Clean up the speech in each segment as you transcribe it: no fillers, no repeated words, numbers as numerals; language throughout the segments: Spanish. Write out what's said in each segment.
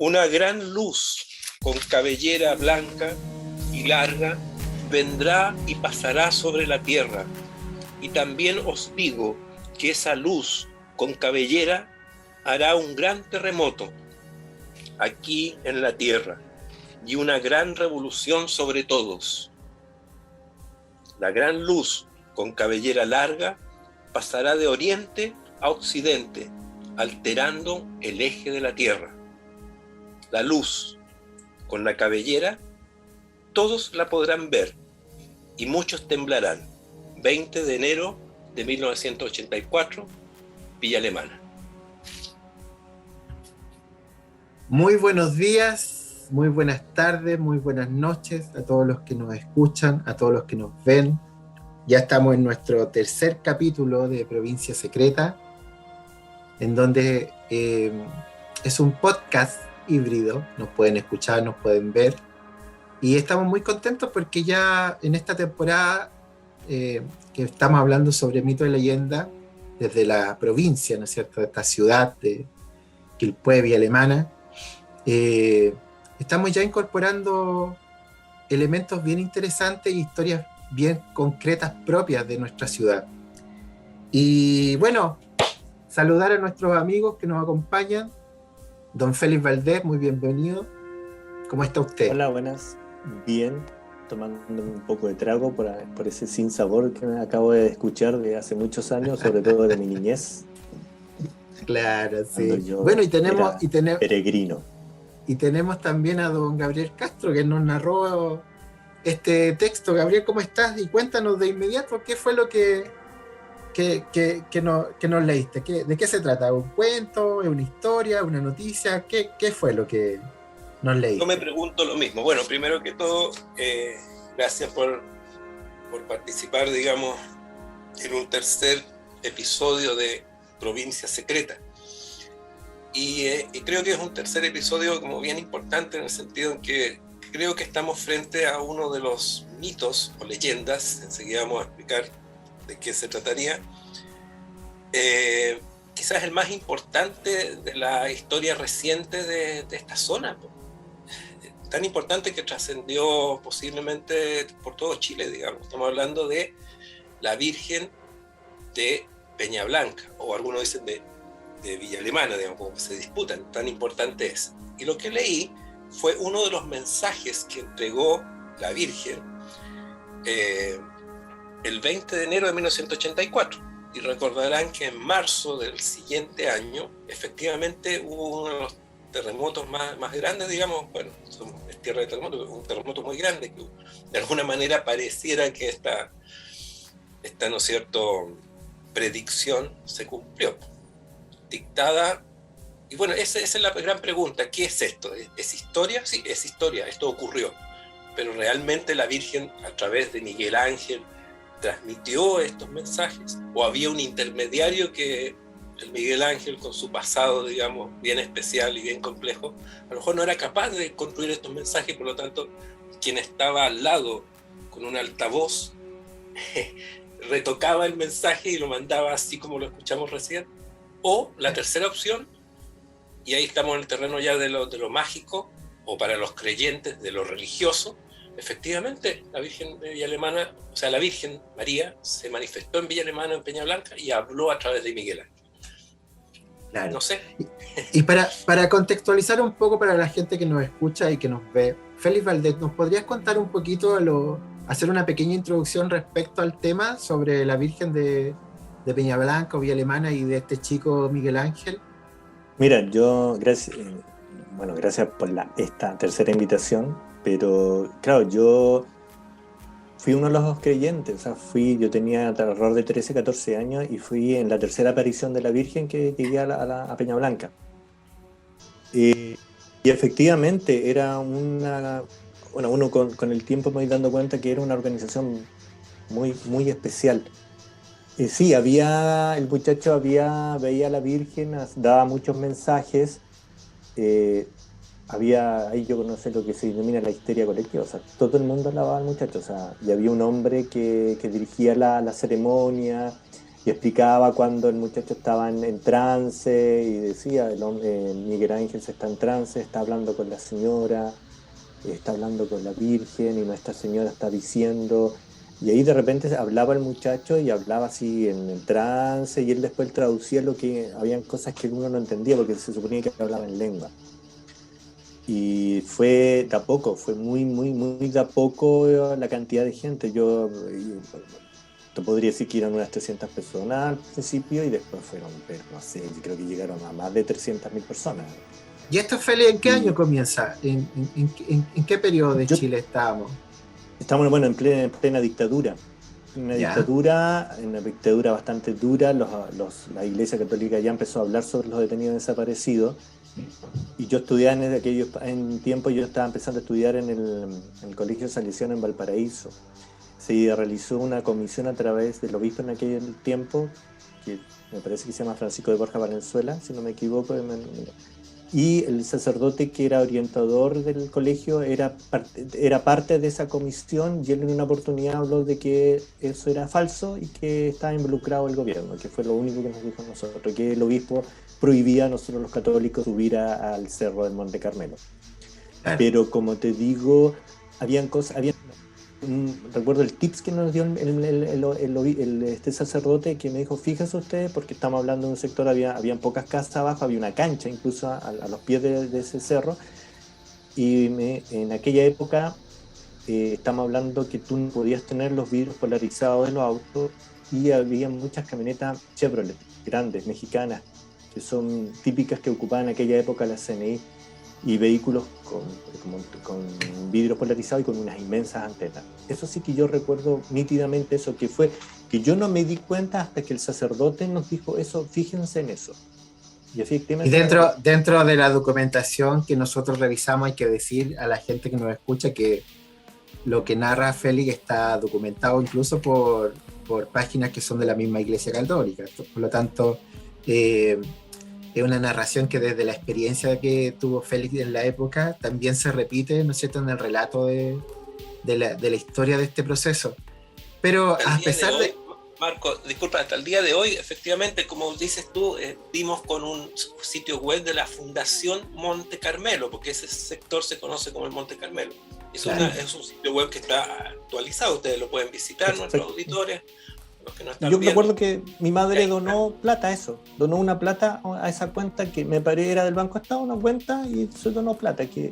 Una gran luz con cabellera blanca y larga vendrá y pasará sobre la tierra. Y también os digo que esa luz con cabellera hará un gran terremoto aquí en la tierra y una gran revolución sobre todos. La gran luz con cabellera larga pasará de oriente a occidente, alterando el eje de la tierra. La luz con la cabellera, todos la podrán ver y muchos temblarán. 20 de enero de 1984, Villa Alemana. Muy buenos días, muy buenas tardes, muy buenas noches a todos los que nos escuchan, a todos los que nos ven. Ya estamos en nuestro tercer capítulo de Provincia Secreta, en donde es un podcast híbrido, nos pueden escuchar, nos pueden ver, y estamos muy contentos porque ya en esta temporada que estamos hablando sobre mito y leyenda desde la provincia, ¿no es cierto?, de esta ciudad de Quilpué, Villa Alemana, estamos ya incorporando elementos bien interesantes y historias bien concretas propias de nuestra ciudad. Y bueno, saludar a nuestros amigos que nos acompañan. Don Félix Valdés, muy bienvenido. ¿Cómo está usted? Hola, buenas. Bien, tomando un poco de trago por ese sinsabor que acabo de escuchar de hace muchos años, sobre todo de mi niñez. Claro, sí. Bueno, y tenemos peregrino. Y tenemos también a don Gabriel Castro, que nos narró este texto. Gabriel, ¿cómo estás? Y cuéntanos de inmediato qué fue lo que nos leíste. ¿De qué se trata? ¿Un cuento? ¿Es una historia? ¿Una noticia? ¿Qué fue lo que nos leíste? Yo me pregunto lo mismo. Bueno, primero que todo, gracias por participar, digamos, en un tercer episodio de Provincia Secreta. Y creo que es un tercer episodio como bien importante en el sentido en que creo que estamos frente a uno de los mitos o leyendas, enseguida vamos a explicar de qué se trataría, quizás el más importante de la historia reciente de esta zona, tan importante que trascendió posiblemente por todo Chile, digamos. Estamos hablando de la Virgen de Peña Blanca, o algunos dicen de Villa Alemana, digamos, como que se disputan, tan importante es. Y lo que leí fue uno de los mensajes que entregó la Virgen el 20 de enero de 1984. Y recordarán que en marzo del siguiente año, efectivamente hubo uno de los terremotos más grandes, digamos, bueno, es tierra de terremotos, un terremoto muy grande, que de alguna manera pareciera que esta ¿no es cierto?, predicción se cumplió. Dictada, y bueno, esa es la gran pregunta. ¿Qué es esto? ¿Es historia? Sí, es historia, esto ocurrió, pero realmente la Virgen a través de Miguel Ángel transmitió estos mensajes, o había un intermediario que el Miguel Ángel, con su pasado, digamos, bien especial y bien complejo, a lo mejor no era capaz de construir estos mensajes, por lo tanto quien estaba al lado con un altavoz retocaba el mensaje y lo mandaba así como lo escuchamos recién. O la tercera opción, y ahí estamos en el terreno ya de lo mágico, o para los creyentes de lo religioso, efectivamente la Virgen de Villa Alemana, o sea, la Virgen María se manifestó en Villa Alemana, en Peña Blanca, y habló a través de Miguel Ángel. Claro. No sé. Y para contextualizar un poco para la gente que nos escucha y que nos ve, Félix Valdés, ¿nos podrías contar un poquito, hacer una pequeña introducción respecto al tema sobre la Virgen de Peña Blanca o Villa Alemana y de este chico Miguel Ángel? Mira, gracias por esta tercera invitación, pero claro, yo fui uno de los creyentes, o sea, yo tenía alrededor de 13, 14 años y fui en la tercera aparición de la Virgen que llegué a Peña Blanca. Y efectivamente era uno con el tiempo me voy dando cuenta que era una organización muy, muy especial. Sí, el muchacho veía a la Virgen, daba muchos mensajes, ahí yo no sé lo que se denomina la histeria colectiva, o sea, todo el mundo alababa al muchacho, o sea, y había un hombre que dirigía la ceremonia, y explicaba cuando el muchacho estaba en trance y decía, Miguel Ángel está en trance, está hablando con la señora, está hablando con la Virgen y Nuestra Señora está diciendo, y ahí de repente hablaba el muchacho y hablaba así en el trance y él después traducía lo que, habían cosas que uno no entendía porque se suponía que hablaba en lengua. Y fue de a poco, fue muy de a poco la cantidad de gente. Te podría decir que eran unas 300 personas al principio y después fueron, pero no sé, yo creo que llegaron a más de 300.000 personas. ¿Y esto, Feli, en qué Y año comienza? ¿En qué periodo de yo, Chile estábamos? estamos, bueno, en plena dictadura. ¿Ya? En una dictadura bastante dura. La Iglesia Católica ya empezó a hablar sobre los detenidos desaparecidos. Y yo estudiaba en tiempo, yo estaba empezando a estudiar en el Colegio Salesiano en Valparaíso. Se realizó una comisión a través del obispo en aquel tiempo, que me parece que se llama Francisco de Borja Valenzuela, si no me equivoco, y el sacerdote que era orientador del colegio era parte de esa comisión, y él en una oportunidad habló de que eso era falso y que estaba involucrado el gobierno, que fue lo único que nos dijo a nosotros, que el obispo prohibía a nosotros los católicos subir al cerro del Monte Carmelo. Claro. Pero como te digo, recuerdo el tips que nos dio este sacerdote, que me dijo, fíjese usted, porque estamos hablando de un sector, habían pocas casas abajo, había una cancha incluso a los pies de ese cerro, y en aquella época estamos hablando que tú no podías tener los vidrios polarizados de los autos, y había muchas camionetas Chevrolet grandes, mexicanas, que son típicas que ocupaban en aquella época la CNI, y vehículos con vidrios polarizados y con unas inmensas antenas. Eso sí que yo recuerdo nítidamente, eso que fue, que yo no me di cuenta hasta que el sacerdote nos dijo eso, fíjense en eso. Y efectivamente, Y dentro de la documentación que nosotros revisamos, hay que decir a la gente que nos escucha que lo que narra Félix está documentado incluso por páginas que son de la misma Iglesia Católica. Por lo tanto, es una narración que desde la experiencia que tuvo Félix en la época también se repite, ¿no es cierto?, en el relato de la historia de este proceso. Pero a pesar de... Marco, disculpa, hasta el día de hoy, efectivamente, como dices tú, dimos con un sitio web de la Fundación Monte Carmelo, porque ese sector se conoce como el Monte Carmelo. Claro. Es un sitio web que está actualizado, ustedes lo pueden visitar, nuestros auditores. Yo recuerdo que mi madre donó plata a eso, donó una plata a esa cuenta que me parece era del Banco Estado, una cuenta, y se donó plata, que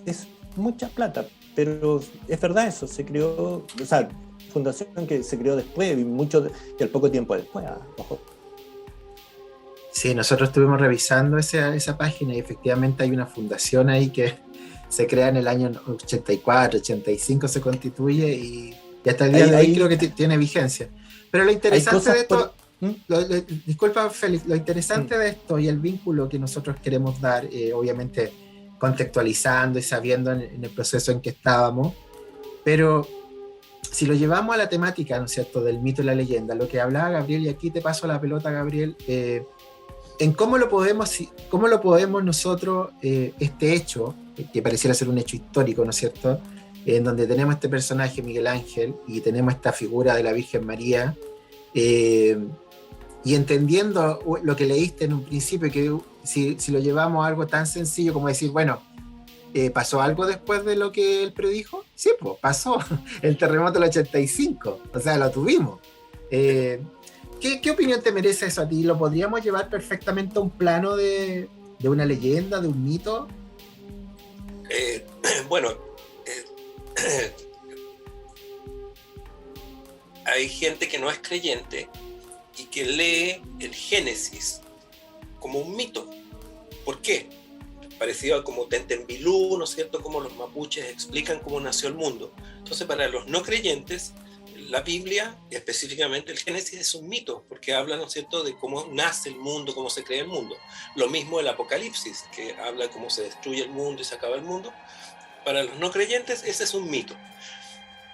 es mucha plata, pero es verdad eso, se creó, o sea, fundación que se creó después, y al poco tiempo después, ojo. Sí, nosotros estuvimos revisando esa página y efectivamente hay una fundación ahí que se crea en el año 84, 85 se constituye y hasta el día de hoy creo que tiene vigencia. Pero lo interesante de esto, disculpa Félix, lo interesante de esto y el vínculo que nosotros queremos dar, obviamente contextualizando y sabiendo en el proceso en que estábamos, pero si lo llevamos a la temática, ¿no es cierto?, del mito y la leyenda, lo que hablaba Gabriel, y aquí te paso la pelota, Gabriel, en cómo lo podemos nosotros, este hecho, que pareciera ser un hecho histórico, ¿no es cierto?, en donde tenemos este personaje, Miguel Ángel, y tenemos esta figura de la Virgen María, y entendiendo lo que leíste en un principio, que si lo llevamos a algo tan sencillo como decir, bueno, ¿pasó algo después de lo que él predijo? Sí, pues pasó, el terremoto del 85, o sea, lo tuvimos. ¿Qué opinión te merece eso a ti? ¿Lo podríamos llevar perfectamente a un plano de una leyenda, de un mito? Bueno, hay gente que no es creyente y que lee el Génesis como un mito. ¿Por qué? Parecido a como Tentembilú, ¿no es cierto?, como los mapuches explican cómo nació el mundo. Entonces, para los no creyentes, la Biblia, específicamente el Génesis, es un mito, porque habla, ¿no es cierto?, de cómo nace el mundo, cómo se crea el mundo. Lo mismo el Apocalipsis, que habla de cómo se destruye el mundo y se acaba el mundo. Para los no creyentes, ese es un mito.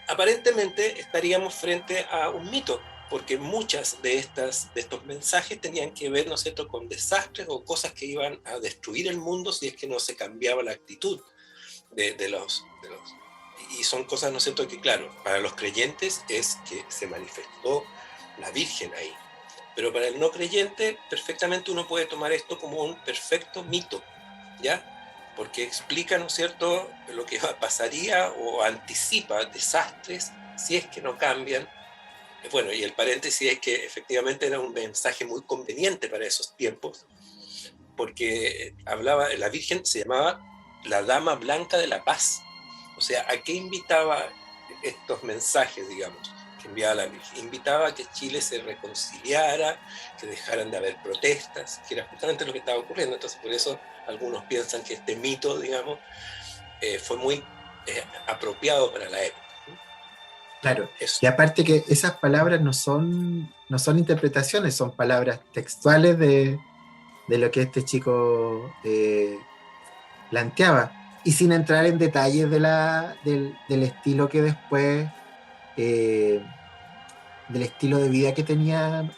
Aparentemente estaríamos frente a un mito, porque muchas de estos mensajes tenían que ver, ¿no es cierto?, con desastres o cosas que iban a destruir el mundo si es que no se cambiaba la actitud de los... Y son cosas, ¿no es cierto?, que claro, para los creyentes es que se manifestó la Virgen ahí. Pero para el no creyente, perfectamente uno puede tomar esto como un perfecto mito, ¿ya? Porque explica, ¿no es cierto?, lo que pasaría o anticipa desastres si es que no cambian. Bueno, y el paréntesis es que efectivamente era un mensaje muy conveniente para esos tiempos, porque hablaba, la Virgen se llamaba la Dama Blanca de la Paz. O sea, ¿a qué invitaba estos mensajes, digamos, que enviaba la Virgen? Invitaba a que Chile se reconciliara, que dejaran de haber protestas, que era justamente lo que estaba ocurriendo. Entonces, por eso algunos piensan que este mito, digamos, fue muy apropiado para la época. Claro, Eso. y aparte que esas palabras no son interpretaciones, son palabras textuales de lo que este chico planteaba, y sin entrar en detalles del estilo que después, eh, del estilo de vida que tenía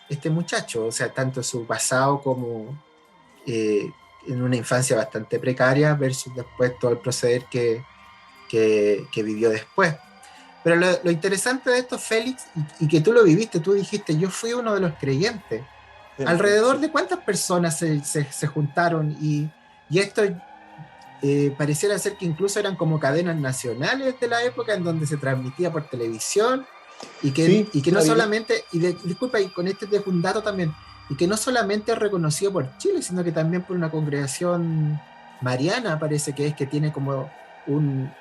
este muchacho, o sea, tanto su pasado como eh, en una infancia bastante precaria versus después todo el proceder que vivió después. Pero lo interesante de esto, Félix, y que tú lo viviste, tú dijiste, yo fui uno de los creyentes. ¿Alrededor de cuántas personas se juntaron? Y esto pareciera ser que incluso eran como cadenas nacionales de la época en donde se transmitía por televisión Sí, y que no solamente, disculpa, y con este dejo un dato también, y que no solamente es reconocido por Chile, sino que también por una congregación mariana, parece que es, que tiene como un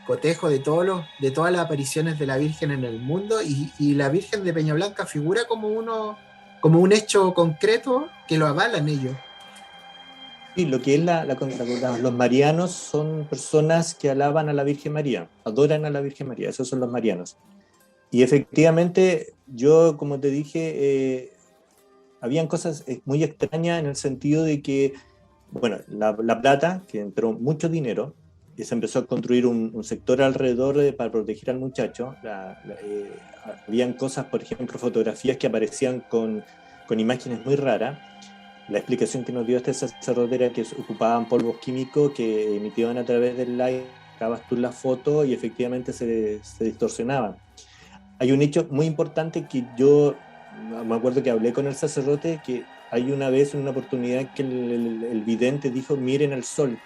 cotejo de todas las apariciones de la Virgen en el mundo, y la Virgen de Peña Blanca figura como un hecho concreto que lo avalan ellos. sí, lo que es los marianos son personas que alaban a la Virgen María, adoran a la Virgen María, esos son los marianos. Y efectivamente, yo, como te dije, habían cosas muy extrañas en el sentido de que, bueno, la plata, que entró mucho dinero, y se empezó a construir un sector alrededor para proteger al muchacho. Habían cosas, por ejemplo, fotografías que aparecían con imágenes muy raras. La explicación que nos dio este sacerdote era que ocupaban polvos químicos que emitían a través del aire, sacabas tú la foto y efectivamente se distorsionaban. Hay un hecho muy importante que yo me acuerdo que hablé con el sacerdote, que hay una vez, una oportunidad, que el vidente dijo, miren el sol,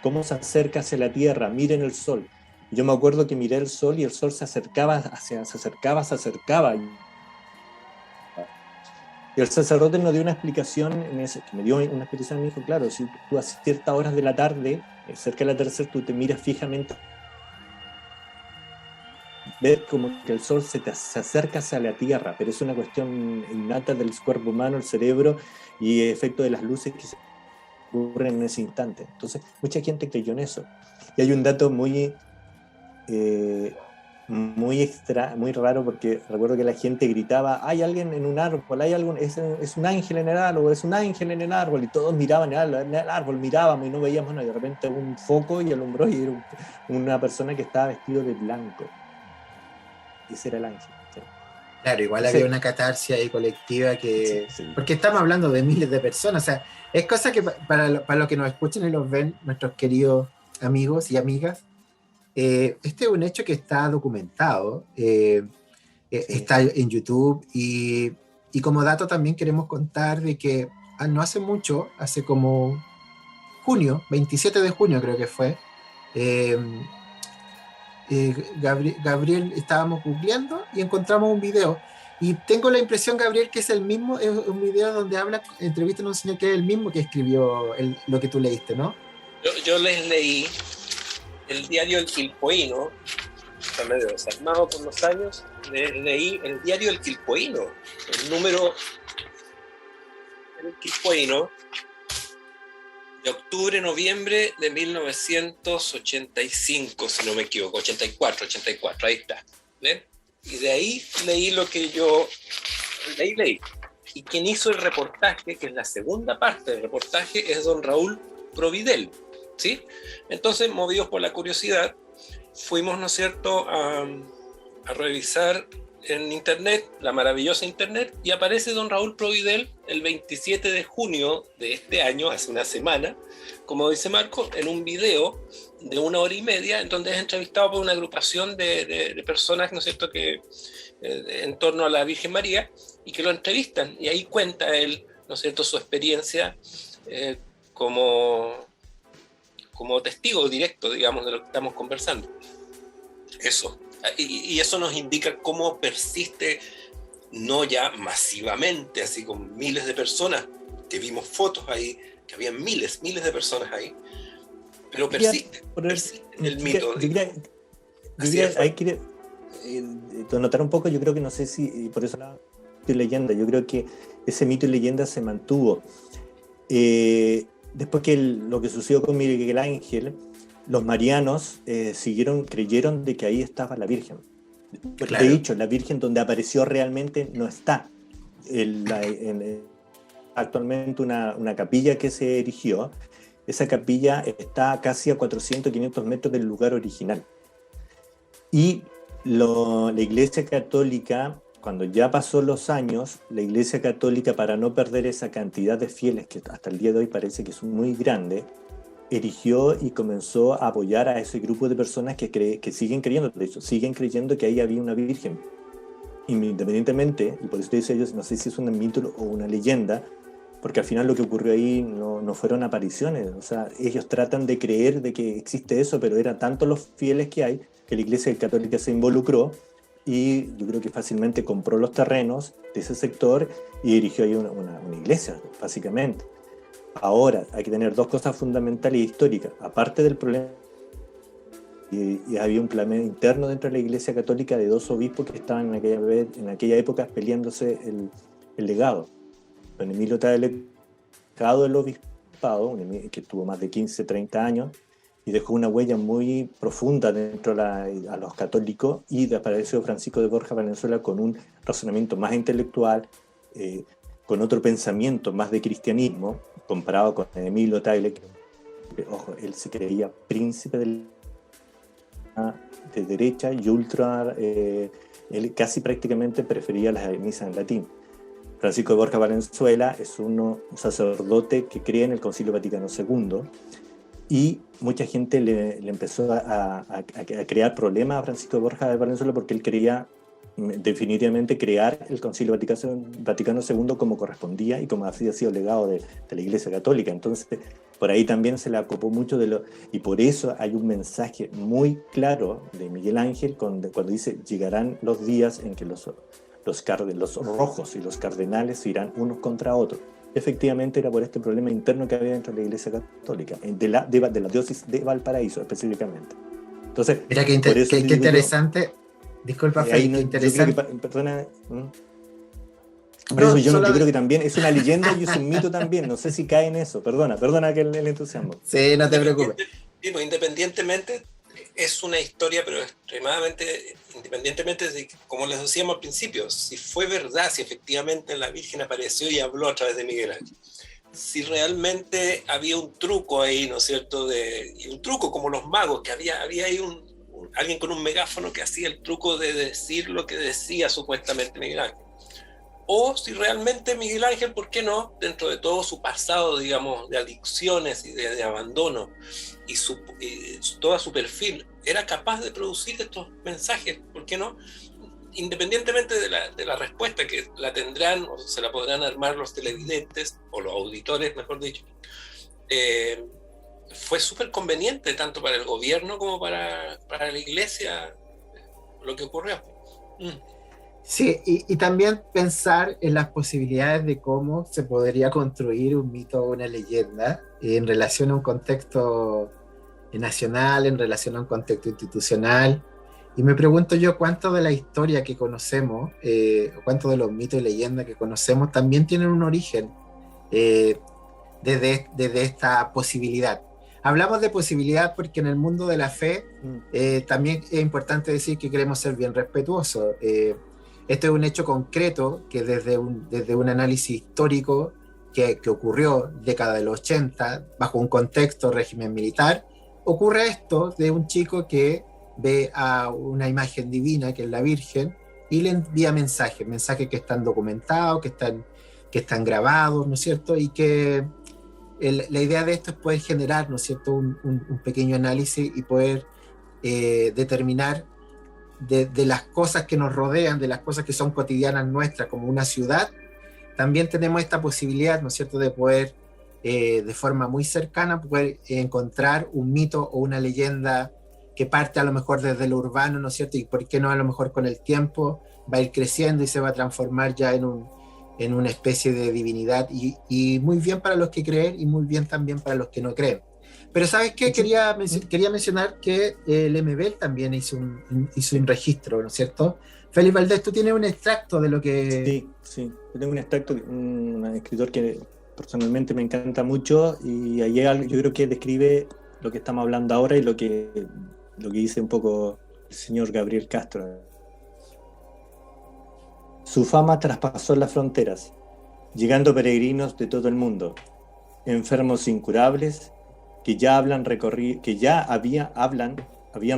cómo se acerca hacia la tierra, miren el sol. Yo me acuerdo que miré el sol y el sol se acercaba. Y el sacerdote nos dio una explicación, que me dio una explicación, me dijo, claro, si tú a ciertas horas de la tarde, cerca del atardecer, tú te miras fijamente, ver como que el sol se acerca hacia la tierra, pero es una cuestión innata del cuerpo humano, el cerebro, y efecto de las luces que se ocurren en ese instante. Entonces, mucha gente creyó en eso. Y hay un dato muy muy raro, porque recuerdo que la gente gritaba, hay alguien en un árbol, es un ángel en el árbol, es un ángel en el árbol, y todos miraban en el árbol, mirábamos y no veíamos nada, y de repente un foco y alumbró, y era una persona que estaba vestido de blanco. Ese era el ángel. ¿Sí? Claro, igual había una catarsis ahí colectiva que... Sí. Porque estamos hablando de miles de personas, o sea, es cosa que para los que nos escuchan y los ven, nuestros queridos amigos y amigas, este es un hecho que está documentado, sí. Está en YouTube, y como dato también queremos contar de que no hace mucho, hace como junio, 27 de junio creo que fue, Gabriel, estábamos googleando y encontramos un video, y tengo la impresión, Gabriel, que es el mismo, es un video donde entrevistan a un señor que es el mismo que escribió lo que tú leíste, ¿no? Yo les leí el diario El Quilpoíno, está medio desarmado por los años, leí el diario El Quilpoíno, el número El Quilpoíno de octubre-noviembre de 1985, si no me equivoco, 84, ahí está, ¿ven? Y de ahí leí lo que yo leí. Y quien hizo el reportaje, que es la segunda parte del reportaje, es don Raúl Providel, ¿sí? Entonces, movidos por la curiosidad, fuimos, ¿no es cierto?, a revisar en internet, la maravillosa internet, y aparece don Raúl Providel el 27 de junio de este año, hace una semana, como dice Marco, en un video de 1 hora y media, en donde es entrevistado por una agrupación de personas, ¿no es cierto?, que en torno a la Virgen María, y que lo entrevistan, y ahí cuenta él, ¿no es cierto?, su experiencia como testigo directo, digamos, de lo que estamos conversando. Eso. Y eso nos indica cómo persiste, no ya masivamente, así con miles de personas, que vimos fotos ahí, que habían miles de personas ahí, pero persiste el mito. Hay que notar un poco, yo creo que no sé si, por eso la mito y leyenda, yo creo que ese mito y leyenda se mantuvo. Después que lo que sucedió con Miguel Ángel, los marianos creyeron de que ahí estaba la Virgen. Claro. De hecho, la Virgen donde apareció realmente no está. Actualmente una capilla que se erigió, esa capilla está casi a 400, 500 metros del lugar original. Y la Iglesia Católica, cuando ya pasó los años, la Iglesia Católica, para no perder esa cantidad de fieles, que hasta el día de hoy parece que es muy grande, erigió y comenzó a apoyar a ese grupo de personas que siguen creyendo, de hecho, siguen creyendo que ahí había una Virgen. Independientemente, y por eso dice ellos, no sé si es un mito o una leyenda, porque al final lo que ocurrió ahí no fueron apariciones, o sea, ellos tratan de creer de que existe eso, pero eran tantos los fieles que hay, que la Iglesia Católica se involucró, y yo creo que fácilmente compró los terrenos de ese sector y erigió ahí una iglesia, básicamente. Ahora, hay que tener dos cosas fundamentales y históricas. Aparte del problema, y había un problema interno dentro de la Iglesia Católica de dos obispos que estaban en aquella época peleándose el legado. Don Emilio Tagle, legado del obispado, que tuvo más de 15, 30 años, y dejó una huella muy profunda dentro a los católicos, y apareció Francisco de Borja Valenzuela con un razonamiento más intelectual, con otro pensamiento más de cristianismo, comparado con Emilio Tagle, que, ojo, él se creía príncipe de derecha y ultra, él casi prácticamente prefería las misas en latín. Francisco de Borja Valenzuela es un sacerdote que cree en el Concilio Vaticano II, y mucha gente le empezó a crear problemas a Francisco de Borja de Valenzuela porque él quería definitivamente crear el Concilio Vaticano II como correspondía y como había sido legado de la Iglesia Católica. Entonces, por ahí también se le acopó mucho y por eso hay un mensaje muy claro de Miguel Ángel cuando dice: llegarán los días en que los rojos y los cardenales irán unos contra otros. Efectivamente era por este problema interno que había dentro de la Iglesia Católica, de la diócesis de Valparaíso específicamente. Entonces, mira qué interesante. Disculpa, Fede, qué interesante. Perdona. Yo creo que también es una leyenda y es un mito también. No sé si cae en eso. Perdona que el entusiasmo. Sí, no te preocupes. Independientemente, es una historia, pero extremadamente, independientemente de, como les decíamos al principio, si fue verdad, si efectivamente la Virgen apareció y habló a través de Miguel Ángel, si realmente había un truco ahí, ¿no es cierto? Y un truco como los magos, que había ahí alguien con un megáfono que hacía el truco de decir lo que decía supuestamente Miguel Ángel. O si realmente Miguel Ángel, ¿por qué no? Dentro de todo su pasado, digamos, de adicciones y de abandono y todo su perfil, era capaz de producir estos mensajes, ¿por qué no? Independientemente de la respuesta, que la tendrán o se la podrán armar los televidentes o los auditores, mejor dicho, fue súper conveniente tanto para el gobierno como para la iglesia lo que ocurrió. Sí, y también pensar en las posibilidades de cómo se podría construir un mito o una leyenda en relación a un contexto nacional, en relación a un contexto institucional. Y me pregunto yo cuánto de la historia que conocemos, cuánto de los mitos y leyendas que conocemos también tienen un origen desde esta posibilidad. Hablamos de posibilidad porque en el mundo de la fe también es importante decir que queremos ser bien respetuosos. Esto es un hecho concreto que desde un análisis histórico que ocurrió década de los 80, bajo un contexto régimen militar, ocurre esto de un chico que ve a una imagen divina que es la Virgen y le envía mensajes que están documentados, que que están grabados, ¿no es cierto? Y que la idea de esto es poder generar, ¿no es cierto?, un pequeño análisis y poder determinar de las cosas que nos rodean, de las cosas que son cotidianas nuestras, como una ciudad. También tenemos esta posibilidad, ¿no es cierto?, de poder, de forma muy cercana, poder encontrar un mito o una leyenda que parte a lo mejor desde lo urbano, ¿no es cierto?, y por qué no a lo mejor con el tiempo va a ir creciendo y se va a transformar ya en una especie de divinidad, y muy bien para los que creen y muy bien también para los que no creen. Pero ¿sabes qué? Quería mencionar que el MBL también hizo un registro, ¿no es cierto? Félix Valdés, tú tienes un extracto de lo que... Sí, yo tengo un extracto, un escritor que personalmente me encanta mucho, y ayer yo creo que describe lo que estamos hablando ahora y lo que dice un poco el señor Gabriel Castro. Su fama traspasó las fronteras, llegando peregrinos de todo el mundo, enfermos incurables que ya habían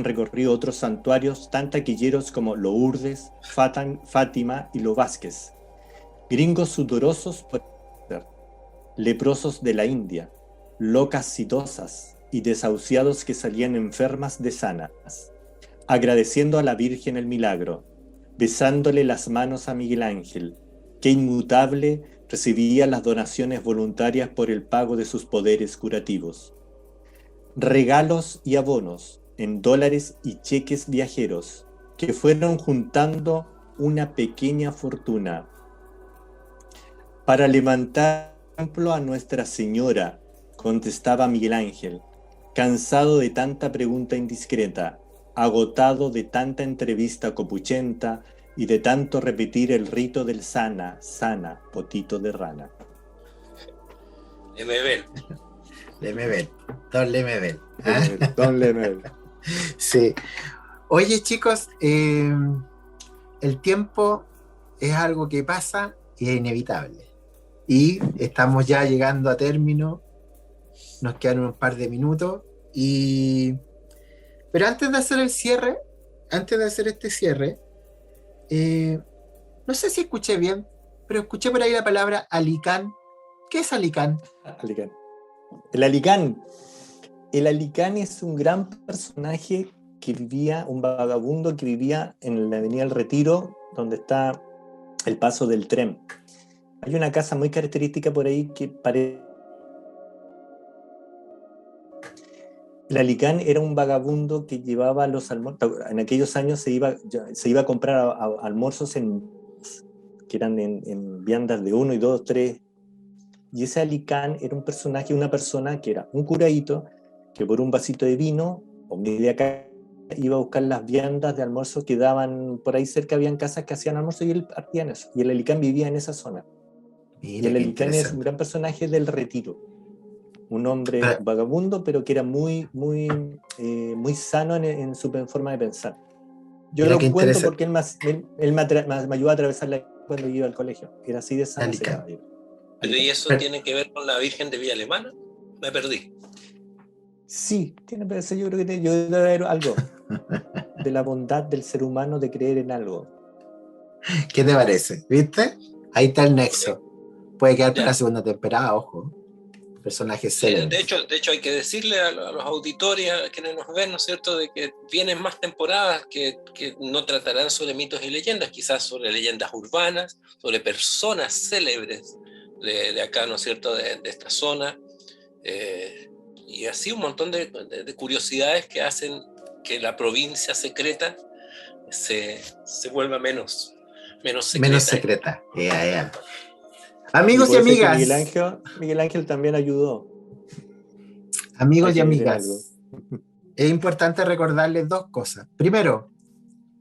recorrido otros santuarios tan taquilleros como Lourdes, Fátima y Lo Vázquez, gringos sudorosos por leprosos de la India, locas sidosas y desahuciados que salían enfermas de sanas, agradeciendo a la Virgen el milagro, besándole las manos a Miguel Ángel, que inmutable recibía las donaciones voluntarias por el pago de sus poderes curativos. Regalos y abonos en dólares y cheques viajeros que fueron juntando una pequeña fortuna para levantar templo a Nuestra Señora, contestaba Miguel Ángel, cansado de tanta pregunta indiscreta, agotado de tanta entrevista copuchenta y de tanto repetir el rito del sana, potito de rana. Lemebel. Don Lemebel. Don Lemebel. Sí. Oye, chicos, el tiempo es algo que pasa y es inevitable. Y estamos ya llegando a término. Nos quedan un par de minutos. Pero antes de hacer este cierre, no sé si escuché bien, pero escuché por ahí la palabra Alicán. ¿Qué es Alicán? Alicán. El Alicán es un gran personaje que vivía, un vagabundo que vivía en la avenida El Retiro, donde está el paso del tren. Hay una casa muy característica por ahí que parece... El Alicán era un vagabundo que llevaba los almuerzos. En aquellos años se iba a comprar almuerzos que eran en viandas de 1 y 2, 3. Y ese Alicán era un personaje, una persona que era un curadito que por un vasito de vino o media caja iba a buscar las viandas de almuerzo que daban por ahí cerca. Habían casas que hacían almuerzo y él partía en eso. Y el Alicán vivía en esa zona. Mira, y el Alicán es un gran personaje del Retiro. Un hombre vagabundo, pero que era muy sano en su forma de pensar. Yo lo cuento porque él me ayudó a atravesar cuando iba al colegio. Era así de sano ese caballero. ¿Pero y eso tiene que ver con la Virgen de Villa Alemana? Me perdí. Sí, yo creo que debe haber algo de la bondad del ser humano de creer en algo. ¿Qué te parece? ¿Viste? Ahí está el nexo. Puede quedar para la segunda temporada, ojo. Personajes célebres. De hecho, hay que decirle a los auditores, a quienes nos ven, ¿no es cierto?, de que vienen más temporadas que no tratarán sobre mitos y leyendas, quizás sobre leyendas urbanas, sobre personas célebres de acá, ¿no es cierto?, de esta zona, y así un montón de curiosidades que hacen que la provincia secreta se vuelva menos secreta. Menos secreta. Yeah. Amigos y amigas. Miguel Ángel también ayudó. Amigos y amigas. Es importante recordarles dos cosas. Primero,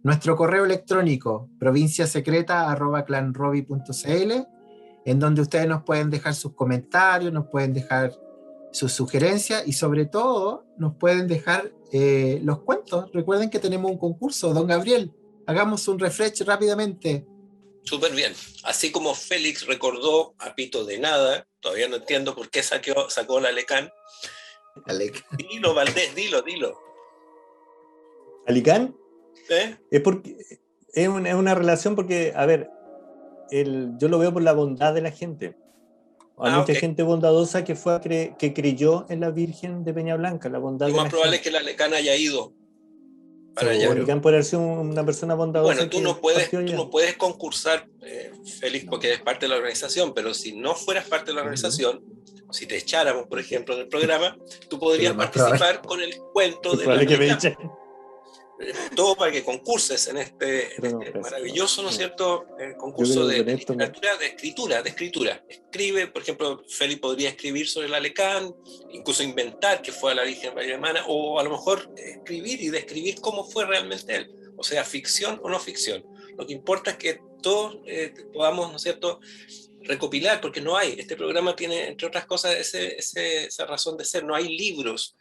nuestro correo electrónico provinciasecreta@clanrobi.cl, en donde ustedes nos pueden dejar sus comentarios, nos pueden dejar sus sugerencias y sobre todo nos pueden dejar los cuentos. Recuerden que tenemos un concurso. Don Gabriel, hagamos un refresh rápidamente. Súper bien. Así como Félix recordó a Pito de Nada, todavía no entiendo por qué sacó la Alecán. Dilo, Valdés, dilo. ¿Alicán? Es una relación porque, a ver, yo lo veo por la bondad de la gente. Hay mucha gente bondadosa que creyó en la Virgen de Peña Blanca, la bondad Lo de la más probable gente. es que la Lecán haya ido para allá. Lecán puede ser una persona bondadosa. Bueno, tú no puedes concursar, Félix, porque eres parte de la organización, pero si no fueras parte de la organización, si te echáramos, por ejemplo, del programa, tú podrías participar con el cuento de la Lecán. Todo para que concurses en este maravilloso, ¿no es cierto?, concurso de literatura, de escritura. Escribe, por ejemplo, Félix podría escribir sobre la Lecán, incluso inventar que fue a la Virgen Alemana, o a lo mejor escribir y describir cómo fue realmente él. O sea, ficción o no ficción. Lo que importa es que todos podamos, ¿no es cierto?, recopilar, porque este programa tiene, entre otras cosas, esa razón de ser. No hay libros,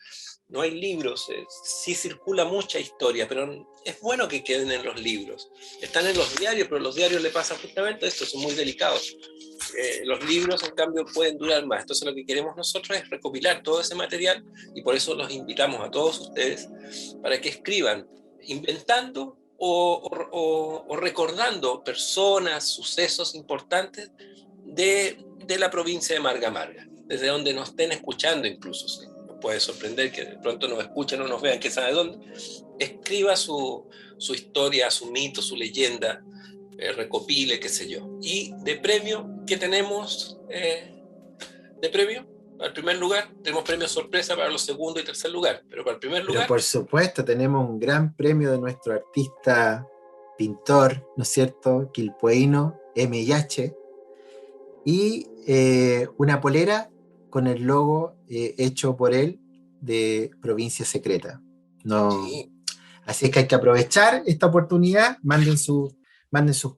sí circula mucha historia, pero es bueno que queden en los libros. Están en los diarios, pero los diarios le pasan justamente esto, son muy delicados. Los libros, en cambio, pueden durar más. Entonces, lo que queremos nosotros es recopilar todo ese material, y por eso los invitamos a todos ustedes para que escriban, inventando o recordando personas, sucesos importantes de la provincia de Marga Marga, desde donde nos estén escuchando incluso. ¿Sí? Puede sorprender que de pronto nos escuchen o nos vean, que sabe dónde. Escriba su historia, su mito, su leyenda, recopile, qué sé yo. Y de premio, ¿qué tenemos de premio? Al primer lugar, tenemos premio sorpresa para los segundo y tercer lugar, pero para el primer lugar... Pero por supuesto, tenemos un gran premio de nuestro artista, pintor, ¿no es cierto?, quilpueíno, M.H., y una polera con el logo hecho por él de Provincia Secreta. Sí. Así es que hay que aprovechar esta oportunidad, manden sus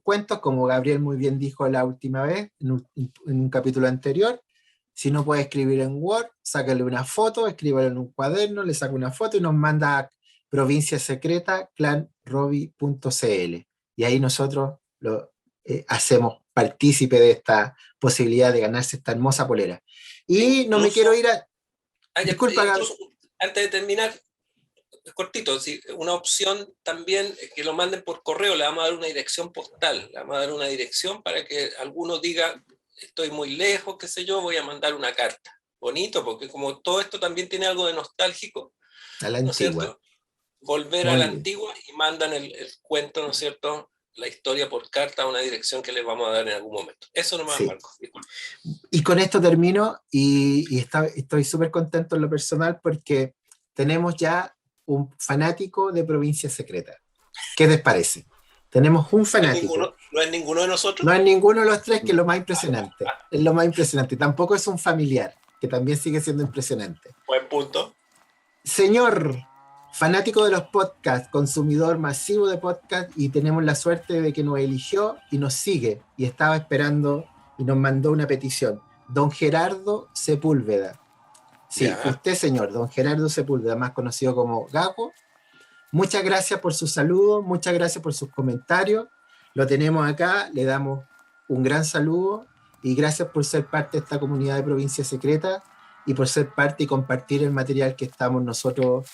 cuentos, como Gabriel muy bien dijo la última vez, en un capítulo anterior. Si no puede escribir en Word, sácale una foto, escríbalo en un cuaderno, le saca una foto y nos manda a Provincia Secreta, clanrobi.cl. Y ahí nosotros lo hacemos partícipe de esta posibilidad de ganarse esta hermosa polera. Y no me quiero ir a... Disculpa, antes de terminar, cortito, ¿sí? Una opción también que lo manden por correo, le vamos a dar una dirección postal, le vamos a dar una dirección para que alguno diga, estoy muy lejos, qué sé yo, voy a mandar una carta. Bonito, porque como todo esto también tiene algo de nostálgico, a la ¿no es cierto? Volver muy a la antigua, y mandan el cuento, ¿no es cierto?, la historia por carta a una dirección que les vamos a dar en algún momento. Eso nomás, sí. Marco. Disculpa. Y con esto termino, y estoy súper contento en lo personal porque tenemos ya un fanático de Provincia Secreta. ¿Qué les parece? Tenemos un fanático. ¿No es ninguno de nosotros? No es ninguno de los tres, que es lo más impresionante. Es lo más impresionante. Tampoco es un familiar, que también sigue siendo impresionante. Buen punto. Señor fanático de los podcasts, consumidor masivo de podcasts, y tenemos la suerte de que nos eligió y nos sigue, y estaba esperando y nos mandó una petición. Don Gerardo Sepúlveda. Sí, ya. Usted, señor, don Gerardo Sepúlveda, más conocido como Gago. Muchas gracias por su saludo, muchas gracias por sus comentarios. Lo tenemos acá, le damos un gran saludo y gracias por ser parte de esta comunidad de Provincia Secreta y por ser parte y compartir el material que estamos nosotros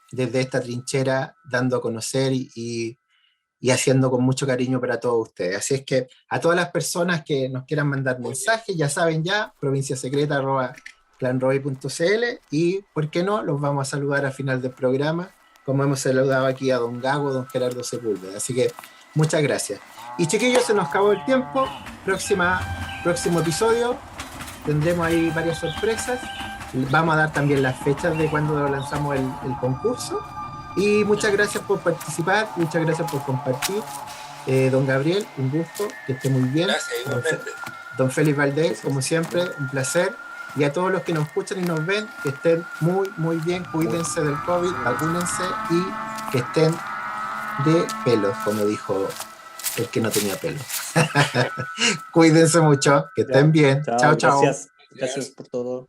desde esta trinchera dando a conocer y haciendo con mucho cariño para todos ustedes. Así es que a todas las personas que nos quieran mandar mensajes, ya saben ya, provinciasecreta@clanrobi.cl, y por qué no, los vamos a saludar al final del programa, como hemos saludado aquí a don Gago, don Gerardo Sepúlveda. Así que muchas gracias. Y chiquillos, se nos acabó el tiempo. Próximo episodio tendremos ahí varias sorpresas. Vamos a dar también las fechas de cuando lanzamos el concurso. Y muchas gracias por participar, muchas gracias por compartir. Don Gabriel, un gusto, que esté muy bien. Gracias, igualmente. Don Félix Valdés, como siempre, un placer. Y a todos los que nos escuchan y nos ven, que estén muy, muy bien, cuídense del COVID, vacúnense y que estén de pelos, como dijo el que no tenía pelo. Cuídense mucho, que estén bien. Chao, chao. Gracias por todo.